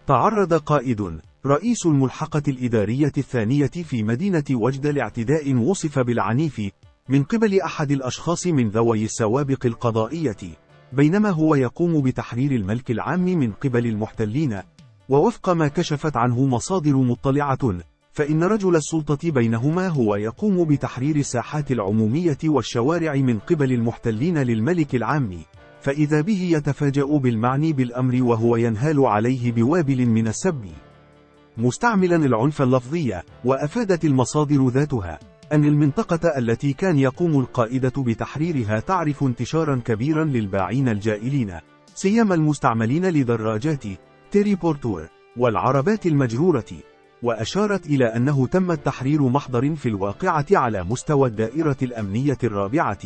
تعرض قائد رئيس الملحقة الإدارية الثانية في مدينة وجد لاعتداء وصف بالعنيف من قبل أحد الأشخاص من ذوي السوابق القضائية، بينما هو يقوم بتحرير الملك العام من قبل المحتلين. ووفق ما كشفت عنه مصادر مطلعة، فإن رجل السلطة بينهما هو يقوم بتحرير الساحات العمومية والشوارع من قبل المحتلين للملك العام، فإذا به يتفاجأ بالمعني بالأمر وهو ينهال عليه بوابل من السب، مستعملا العنف اللفظي. وأفادت المصادر ذاتها أن المنطقة التي كان يقوم القائدة بتحريرها تعرف انتشارا كبيرا للباعين الجائلين، سيما المستعملين لدراجات تيري بورتور والعربات المجرورة. وأشارت إلى أنه تم تحرير محضر في الواقعة على مستوى الدائرة الأمنية الرابعة،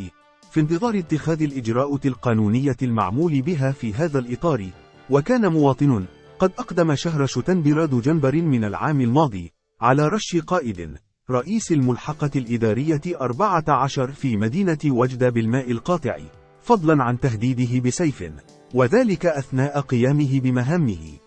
في انتظار اتخاذ الإجراءات القانونية المعمول بها في هذا الإطار. وكان مواطن قد أقدم شهر شتنبر دجنبر من العام الماضي على رش قائد رئيس الملحقة الإدارية 14 في مدينة وجدة بالماء القاطع، فضلا عن تهديده بسيف، وذلك أثناء قيامه بمهامه.